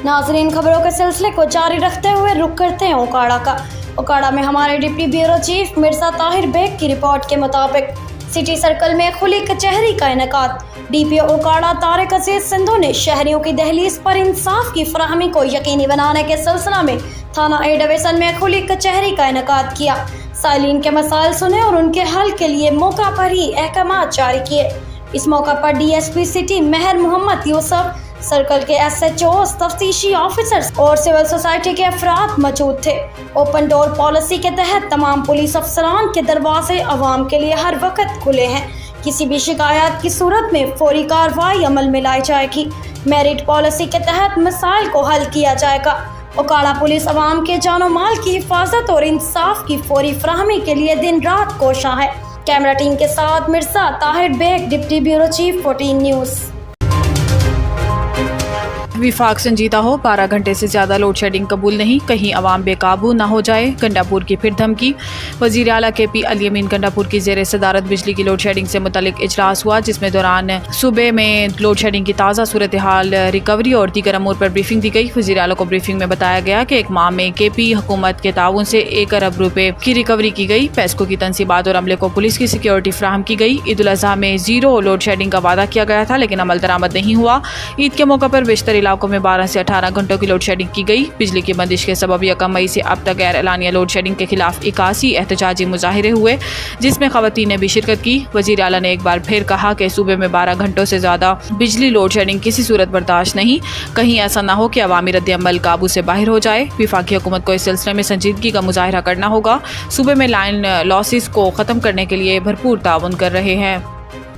नाजरीन, खबरों के सिलसिले को जारी रखते हुए रुख करते हैं ओकाड़ा का। ओकाड़ा में हमारे deputy bureau chief Mirza Tahir Baig की रिपोर्ट के मुताबिक सिटी सर्कल में खुली कचहरी का इनेकाद। डीपीओ ओकाड़ा तारिक अजीज सिंधु ने शहरियों की दहलीज पर इंसाफ की फराहमी को यकीनी बनाने के सिलसिला में थाना ए डिवीजन में खुली कचहरी का इनेकाद किया। साइलिन के मसाइल सुने और उनके हल के लिए मौका पर ही अहकाम जारी किए। इस मौका पर डीएसपी सिटी मेहर मोहम्मद यूसुफ, सर्कल के SHOs, तफ्तीशी ऑफिसर्स और सिविल सोसाइटी के अफराद मौजूद थे। ओपन डोर पॉलिसी के तहत तमाम पुलिस अफसरान के दरवाजे अवाम के लिए हर वक्त खुले हैं। किसी भी शिकायत की सूरत में फौरी कार्रवाई अमल में लाई जाएगी। मेरिट पॉलिसी के तहत मसाइल को हल किया जाएगा। ओकाड़ा पुलिस अवाम के जानो माल की हिफाजत और इंसाफ की फौरी फराहमी के लिए दिन रात कोशां है। कैमरा टीम के साथ Mirza Tahir Baig, deputy bureau chief, 14 news. विफाक संजीदा हो, 12 घंटे से ज़्यादा लोड शेडिंग कबूल नहीं, कहीं अवाम बेकाबू ना हो जाए। गंडापुर की फिर धमकी। वज़ीर आला KP अली अमीन गंडापुर की ज़ेर सदारत बिजली की लोड शेडिंग से मुतल्लिक इजलास हुआ, जिसमें दौरान सूबे में लोड शेडिंग की ताज़ा सूरत हाल, रिकवरी और दीगर अमूर पर ब्रीफिंग दी गई। वज़ीर आला को ब्रीफिंग में बताया गया कि एक माह में KP हुकूमत के ताउन से 1 अरब रुपए की रिकवरी की गई। पैसकों की तनसीबात और अमले को पुलिस की सिक्योरिटी फ्राहम की गई। ईद उल अज़हा में 0 लोड शेडिंग का वादा किया गया था, लेकिन अमल दरामद नहीं हुआ। ईद के मौके पर बेशतर इलाकों में 12 से 18 घंटों की लोड शेडिंग की गई। बिजली की बंदिश के सबब 1 मई से अब तक गैर एलानिया लोड शेडिंग के खिलाफ 81 एहतजाजी मुजाहिरे हुए, जिसमें खवातीन ने भी शिरकत की। वज़ीर आला ने एक बार फिर कहा कि सूबे में 12 घंटों से ज़्यादा बिजली लोड शेडिंग किसी सूरत बर्दाश्त नहीं। कहीं ऐसा ना हो कि अवामी रद्द-ए-अमल काबू से बाहर हो जाए। वफाकी हुकूमत को इस सिलसिले में संजीदगी का मुजाहिरा करना होगा। सूबे में लाइन लॉसेस को ख़त्म करने के लिए भरपूर ताउन कर रहे हैं।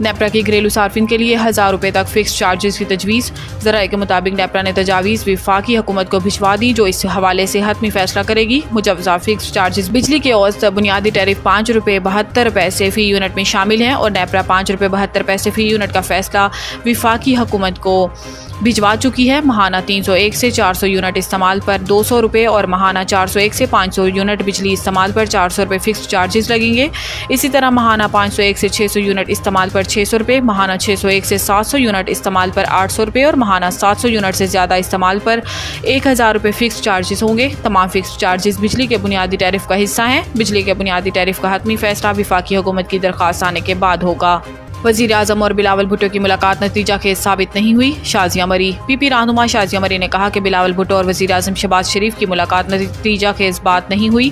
नेपरा की घरेलू सार्फिन के लिए 1000 रुपये तक फिक्स चार्जेस की तजवीज़। ज़राए के मुताबिक नेपरा ने तजावीज़ वफाकी हुकूमत को भिजवा दी, जो इस हवाले से हतमी फैसला करेगी। मुजव्वज़ा फिक्स चार्जेस बिजली के औसत बुनियादी टैरिफ 5 रुपये 72 पैसे फ़ी यूनिट में शामिल हैं और नेपरा 5 रुपये 72 पैसे फ़ी यूनिट का फैसला वफाकी हुकूमत को भिजवा चुकी है। महाना 301 से 400 यूनिट इस्तेमाल पर 200 रुपये और महाना 401 से 500 यूनिट बिजली इस्तेमाल पर 400 रुपये फिक्स चार्जेस लगेंगे। इसी तरह महाना 501 से 600 यूनिट इस्तेमाल पर 600 रुपये, महाना 601 से 700 यूनिट इस्तेमाल पर 800 रुपये और महाना 700 यूनिट से ज़्यादा इस्तेमाल पर 1000 रुपये फिक्स चार्जेस होंगे। तमाम फिक्स चार्जेस बिजली के बुनियादी टैरिफ का हिस्सा हैं। बिजली के बुनियादी टैरिफ का हतमी फैसला वफाकी हुकूमत की दरख्वास्त आने के बाद होगा। वज़ीर आज़म और बिलावल भुट्टो की मुलाकात नतीजा खेज साबित नहीं हुई। शाजिया मरी। PP रहनुमा शाजिया मरी ने कहा कि बिलावल भुट्टो और वज़ीर आज़म शहबाज शरीफ की मुलाकात नतीजा खेज बात नहीं हुई।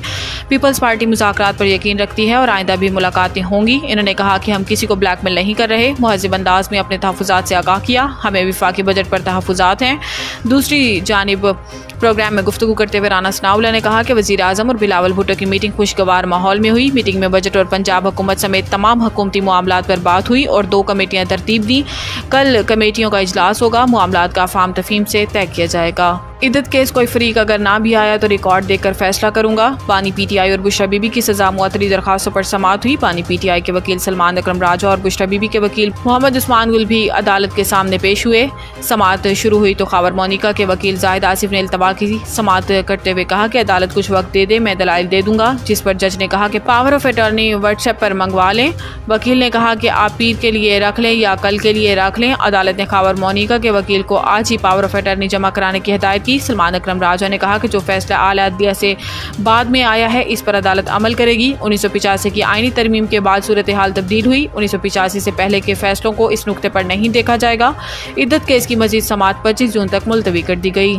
पीपल्स पार्टी मुज़ाकरात पर यकीन रखती है और आइंदा भी मुलाकातें होंगी। इन्होंने कहा कि हम किसी को ब्लैकमेल नहीं कर रहे, मुहज़्ज़िब अंदाज में अपने तहफ़्फ़ुज़ात से आगाह किया। हमें वफाकी बजट पर तहफ़्फ़ुज़ात हैं। दूसरी जानिब प्रोग्राम में गुफ्तगू करते हुए राना सनाउल्लाह ने कहा कि वज़ीर आज़म और बिलावल भुट्टो की मीटिंग खुशगवार माहौल में हुई। मीटिंग में बजट और पंजाब हुकूमत समेत तमाम हुकूमती मामलात पर बात हुई और 2 कमेटियाँ तरतीब दी। कल कमेटियों का इजलास होगा। मामलात का फाम तफहीम से तय किया जाएगा। इद्दत केस कोई फरीक अगर ना भी आया तो रिकॉर्ड देखकर फैसला करूंगा। बानी PTI और बुशरा बीबी की सजा मुअत्तली दरखास्तों पर समाअत हुई। बानी PTI के वकील सलमान अकरम राजा और बुशरा बीबी के वकील मोहम्मद उस्मान गुल भी अदालत के सामने पेश हुए। समाअत शुरू हुई तो खावर मोनिका के वकील जाहिद आसिफ ने इल्तवा की। समाअत करते हुए कहा कि अदालत कुछ वक्त दे दे, मैं दलाइल दे दूंगा। जिस पर जज ने कहा कि पावर ऑफ अटॉर्नी व्हाट्सएप पर मंगवा लें। वकील ने कहा कि आप पीर के लिए रख लें या कल के लिए रख लें। अदालत ने खावर मोनिका के वकील को आज ही पावर ऑफ अटॉर्नी जमा कराने की हिदायत की। सलमान अकरम राजा ने कहा कि जो फैसला आला अदलिया से बाद में आया है, इस पर अदालत अमल करेगी। 1985 की आईनी तरमीम के बाद सूरत हाल तब्दील हुई। 1985 से पहले के फैसलों को इस नुक्ते पर नहीं देखा जाएगा। इद्दत केस की मजीद समाअत 25 जून तक मुलतवी कर दी गई।